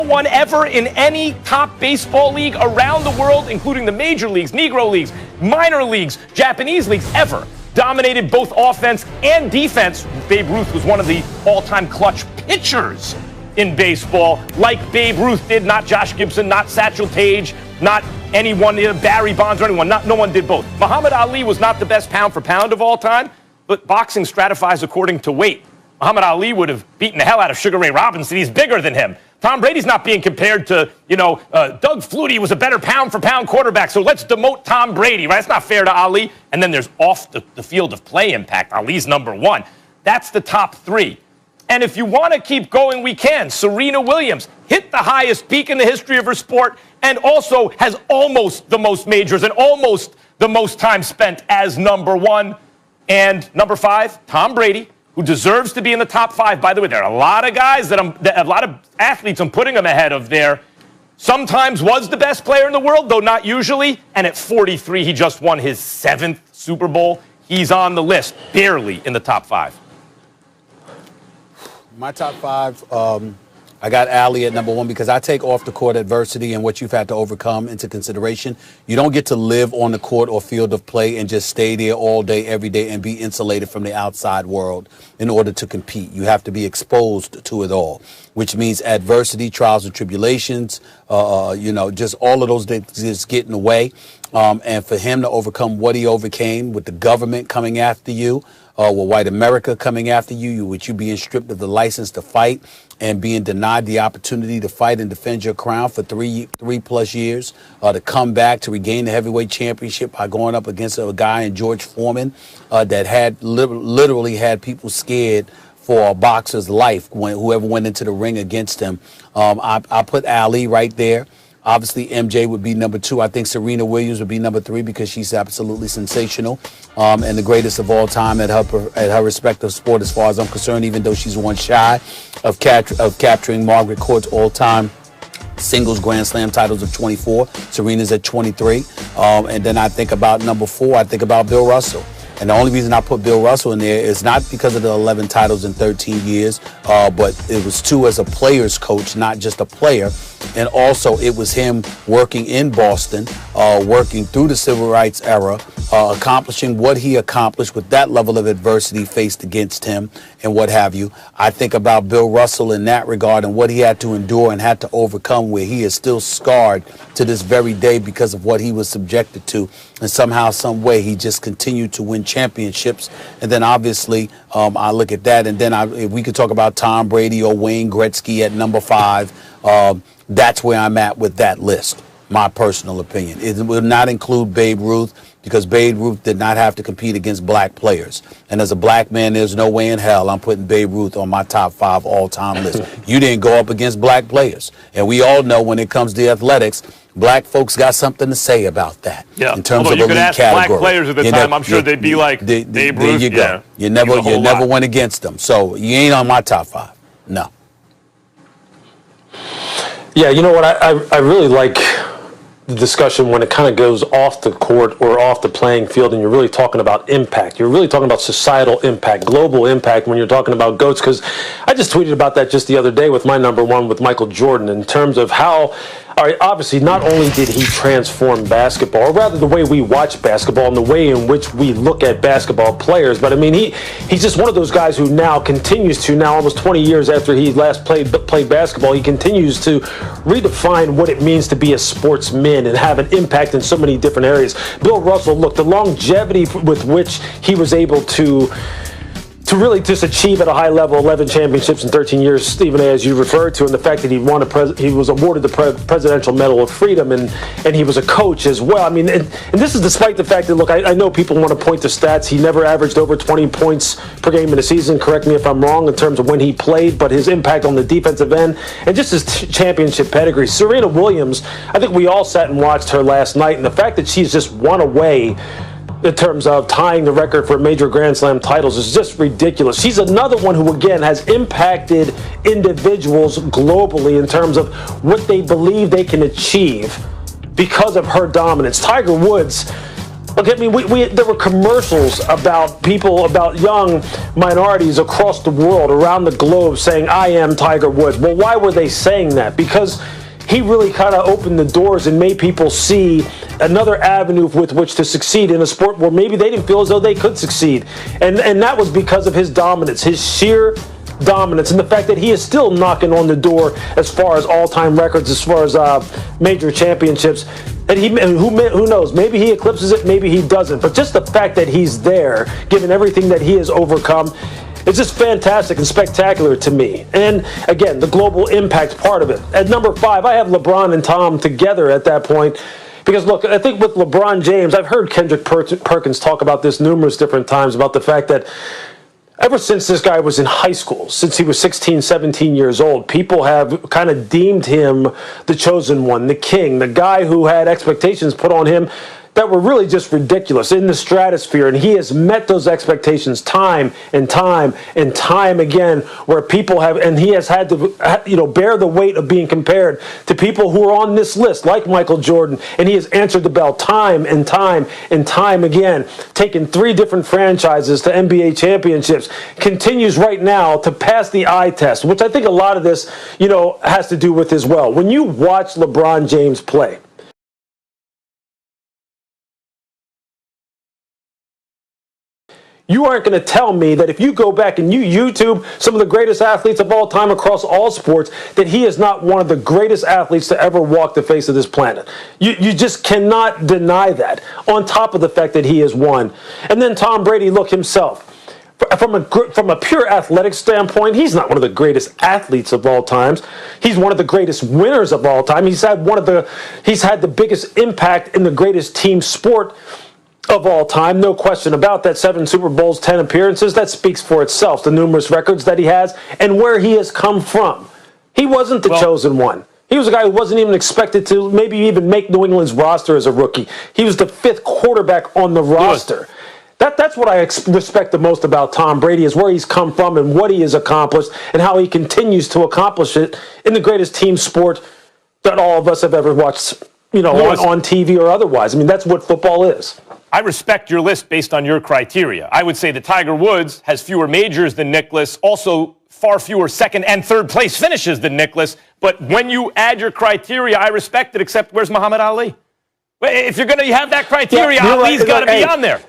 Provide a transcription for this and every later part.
one ever in any top baseball league around the world, including the major leagues, Negro leagues, minor leagues, Japanese leagues, ever dominated both offense and defense. Babe Ruth was one of the all-time clutch pitchers in baseball, like Babe Ruth did, not Josh Gibson, not Satchel Paige, not anyone, Barry Bonds or anyone. No one did both. Muhammad Ali was not the best pound for pound of all time, but boxing stratifies according to weight. Muhammad Ali would have beaten the hell out of Sugar Ray Robinson. He's bigger than him. Tom Brady's not being compared to, Doug Flutie was a better pound-for-pound quarterback, so let's demote Tom Brady, right? It's not fair to Ali. And then there's off the field of play impact. Ali's number one. That's the top three. And if you want to keep going, we can. Serena Williams hit the highest peak in the history of her sport and also has almost the most majors and almost the most time spent as number one. And number five, Tom Brady, who deserves to be in the top five. By the way, there are a lot of guys a lot of athletes I'm putting him ahead of there. Sometimes was the best player in the world, though not usually. And at 43, he just won his 7th Super Bowl. He's on the list, barely in the top five. My top five, I got Ali at number one because I take off the court adversity and what you've had to overcome into consideration. You don't get to live on the court or field of play and just stay there all day, every day, and be insulated from the outside world in order to compete. You have to be exposed to it all, which means adversity, trials and tribulations, just all of those things just get in the way. And for him to overcome what he overcame with the government coming after you, with white America coming after you, with you being stripped of the license to fight and being denied the opportunity to fight and defend your crown for three plus years, to come back to regain the heavyweight championship by going up against a guy in George Foreman that had literally had people scared for a boxer's life when whoever went into the ring against him. I put Ali right there. Obviously, MJ would be number two. I think Serena Williams would be number three because she's absolutely sensational and the greatest of all time at her respective sport as far as I'm concerned, even though she's one shy of capturing Margaret Court's all-time singles Grand Slam titles of 24. Serena's at 23. And then I think about number four, I think about Bill Russell. And the only reason I put Bill Russell in there is not because of the 11 titles in 13 years, but it was two as a player's coach, not just a player. And also it was him working in Boston, working through the civil rights era, accomplishing what he accomplished with that level of adversity faced against him and what have you. I think about Bill Russell in that regard and what he had to endure and had to overcome, where he is still scarred to this very day because of what he was subjected to. And somehow, some way, he just continued to win championships. And then obviously, I look at that. And then if we could talk about Tom Brady or Wayne Gretzky at number five. That's where I'm at with that list, my personal opinion. It will not include Babe Ruth because Babe Ruth did not have to compete against black players. And as a black man, there's no way in hell I'm putting Babe Ruth on my top five all-time list. You didn't go up against black players. And we all know when it comes to athletics, black folks got something to say about that. Yeah. In terms Although of you elite could ask category. black players at the time, I'm sure they'd be like Babe Ruth. There you go. Yeah. You never went against them. So you ain't on my top five. No. Yeah, you know what? I really like the discussion when it kind of goes off the court or off the playing field and you're really talking about impact. You're really talking about societal impact, global impact when you're talking about GOATs, because I just tweeted about that just the other day with my number one with Michael Jordan in terms of how, all right, obviously not only did he transform basketball, or rather the way we watch basketball and the way in which we look at basketball players, but I mean, he's just one of those guys who now continues to, now almost 20 years after he last played basketball, he continues to redefine what it means to be a sportsman and have an impact in so many different areas. Bill Russell, look, the longevity with which he was able to really just achieve at a high level 11 championships in 13 years, Stephen A., as you referred to, and the fact that he was awarded the Presidential Medal of Freedom, and he was a coach as well. I mean, and this is despite the fact that, look, I know people want to point to stats. He never averaged over 20 points per game in a season. Correct me if I'm wrong in terms of when he played, but his impact on the defensive end and just his championship pedigree. Serena Williams, I think we all sat and watched her last night, and the fact that she's just one away in terms of tying the record for major Grand Slam titles is just ridiculous. She's another one who, again, has impacted individuals globally in terms of what they believe they can achieve because of her dominance. Tiger Woods, Look, I mean, there were commercials about people, about young minorities across the world, around the globe, saying, "I am Tiger Woods." Well, why were they saying that? Because he really kind of opened the doors and made people see another avenue with which to succeed in a sport where maybe they didn't feel as though they could succeed. And that was because of his dominance, his sheer dominance, and the fact that he is still knocking on the door as far as all-time records, as far as major championships. And who knows? Maybe he eclipses it, maybe he doesn't. But just the fact that he's there, given everything that he has overcome, it's just fantastic and spectacular to me. And again, the global impact part of it. At number 5, I have LeBron and Tom together at that point. Because, look, I think with LeBron James, I've heard Kendrick Perkins talk about this numerous different times, about the fact that ever since this guy was in high school, since he was 16, 17 years old, people have kind of deemed him the chosen one, the king, the guy who had expectations put on him that were really just ridiculous, in the stratosphere. And he has met those expectations time and time and time again, where people have, and he has had to, bear the weight of being compared to people who are on this list, like Michael Jordan. And he has answered the bell time and time and time again, taken 3 different franchises to NBA championships, continues right now to pass the eye test, which I think a lot of this, has to do with as well. When you watch LeBron James play, you aren't going to tell me that if you go back and you YouTube some of the greatest athletes of all time across all sports, that he is not one of the greatest athletes to ever walk the face of this planet. You just cannot deny that, on top of the fact that he has won. And then Tom Brady, look, himself. From a pure athletic standpoint, he's not one of the greatest athletes of all times. He's one of the greatest winners of all time. He's had the biggest impact in the greatest team sport of all time, no question about that. 7 Super Bowls, 10 appearances, that speaks for itself. The numerous records that he has and where he has come from. He wasn't the chosen one. He was a guy who wasn't even expected to maybe even make New England's roster as a rookie. He was the 5th quarterback on the roster. That's what I respect the most about Tom Brady, is where he's come from and what he has accomplished and how he continues to accomplish it in the greatest team sport that all of us have ever watched, on TV or otherwise. I mean, that's what football is. I respect your list based on your criteria. I would say that Tiger Woods has fewer majors than Nicklaus, also far fewer second and third place finishes than Nicklaus. But when you add your criteria, I respect it, except where's Muhammad Ali? If you're going to have that criteria, Ali's got to be on there.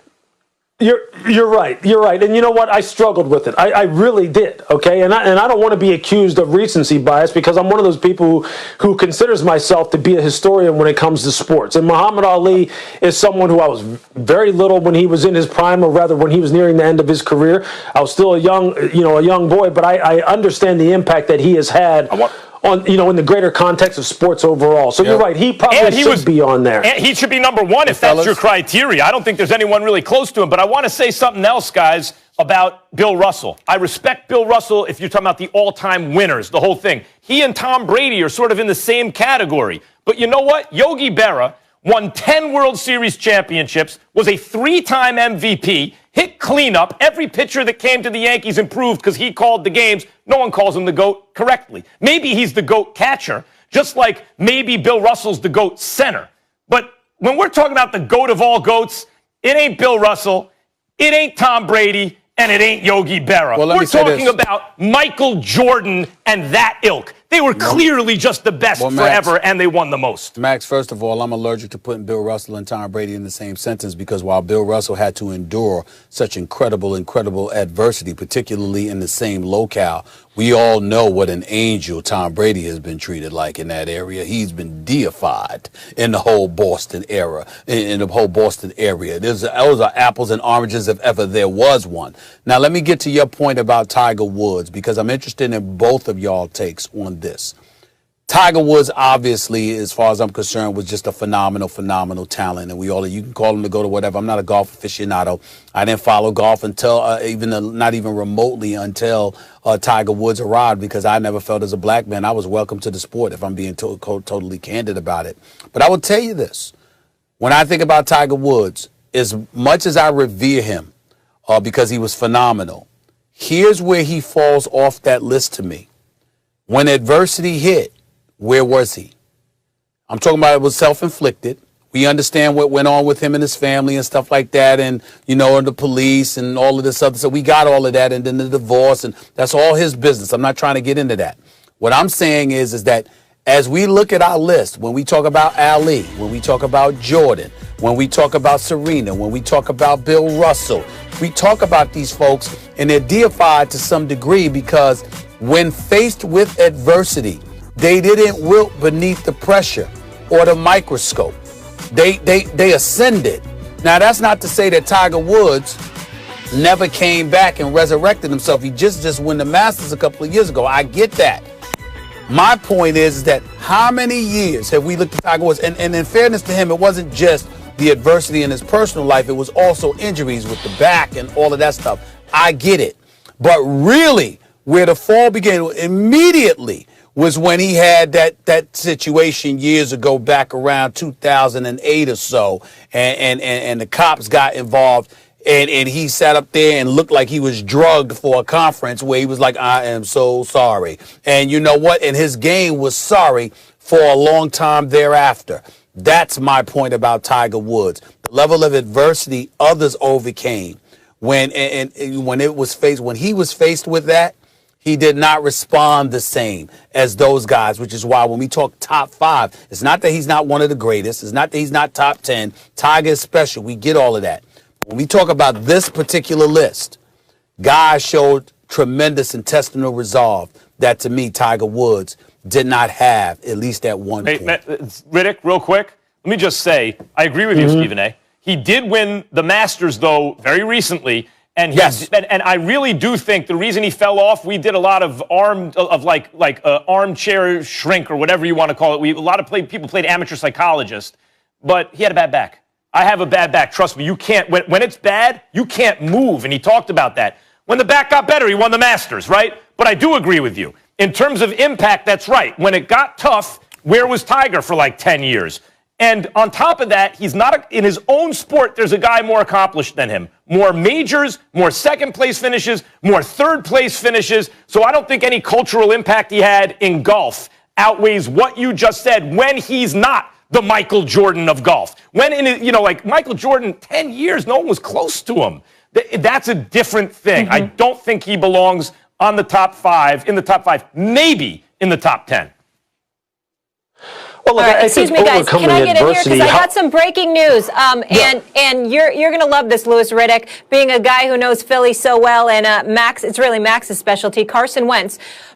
You're right. And you know what? I struggled with it. I really did. Okay. And I don't want to be accused of recency bias, because I'm one of those people who considers myself to be a historian when it comes to sports. And Muhammad Ali is someone who I was very little when he was in his prime, or rather when he was nearing the end of his career. I was still a young boy, but I understand the impact that he has had in the greater context of sports overall. So you're right. He probably should be on there. And he should be number 1 if that's your criteria. I don't think there's anyone really close to him. But I want to say something else, guys, about Bill Russell. I respect Bill Russell if you're talking about the all-time winners, the whole thing. He and Tom Brady are sort of in the same category. But you know what? Yogi Berra won 10 World Series championships, was a 3-time MVP, hit cleanup. Every pitcher that came to the Yankees improved because he called the games. No one calls him the GOAT correctly. Maybe he's the GOAT catcher, just like maybe Bill Russell's the GOAT center. But when we're talking about the GOAT of all GOATs, it ain't Bill Russell, it ain't Tom Brady, and it ain't Yogi Berra. We're talking about Michael Jordan and that ilk. They were clearly just the best forever, and they won the most. Max, first of all, I'm allergic to putting Bill Russell and Tom Brady in the same sentence, because while Bill Russell had to endure such incredible adversity, particularly in the same locale, we all know what an angel Tom Brady has been treated like in that area. He's been deified in the whole Boston era, in the whole Boston area. Those are apples and oranges if ever there was one. Now, let me get to your point about Tiger Woods, because I'm interested in both of y'all takes on this. Tiger Woods, obviously, as far as I'm concerned, was just a phenomenal talent. And you can call him the GOAT or whatever. I'm not a golf aficionado. I didn't follow golf until not even remotely until Tiger Woods arrived, because I never felt as a black man I was welcome to the sport, if I'm being totally candid about it. But I will tell you this. When I think about Tiger Woods, as much as I revere him because he was phenomenal, here's where he falls off that list to me. When adversity hit, where was he? I'm talking about it was self-inflicted. We understand what went on with him and his family and stuff like that, and and the police and all of this other stuff. We got all of that, and then the divorce, and that's all his business. I'm not trying to get into that. What I'm saying is that as we look at our list, when we talk about Ali, when we talk about Jordan, when we talk about Serena, when we talk about Bill Russell, we talk about these folks, and they're deified to some degree because when faced with adversity, they didn't wilt beneath the pressure or the microscope. They ascended. Now, that's not to say that Tiger Woods never came back and resurrected himself. He just won the Masters a couple of years ago. I get that. My point is that how many years have we looked at Tiger Woods? And in fairness to him, it wasn't just the adversity in his personal life. It was also injuries with the back and all of that stuff. I get it. But really, where the fall began immediately was when he had that situation years ago, back around 2008 or so, and the cops got involved. And he sat up there and looked like he was drugged for a conference where he was like, I am so sorry. And you know what? And his game was sorry for a long time thereafter. That's my point about Tiger Woods. The level of adversity others overcame when he was faced with that, he did not respond the same as those guys, which is why when we talk top 5, it's not that he's not one of the greatest. It's not that he's not top 10. Tiger is special. We get all of that. When we talk about this particular list, guys showed tremendous intestinal resolve that, to me, Tiger Woods did not have, at least at one point. Riddick, real quick, let me just say, I agree with you, Stephen A. He did win the Masters, though, very recently. And yes. And I really do think the reason he fell off, we did a lot of armchair shrink or whatever you want to call it. A lot of people played amateur psychologist, but he had a bad back. I have a bad back. Trust me, you can't. When it's bad, you can't move. And he talked about that. When the back got better, he won the Masters, right? But I do agree with you. In terms of impact, that's right. When it got tough, where was Tiger for like 10 years? And on top of that, he's not in his own sport. There's a guy more accomplished than him. More majors, more second-place finishes, more third-place finishes. So I don't think any cultural impact he had in golf outweighs what you just said when he's not the Michael Jordan of golf. When like Michael Jordan, 10 years, no one was close to him. That's a different thing. I don't think he belongs on the top 5, maybe in the top 10. Well, look, right, excuse me, guys. Can I get in here? Because I got some breaking news. And you're going to love this, Louis Riddick, being a guy who knows Philly so well. And Max, it's really Max's specialty. Carson Wentz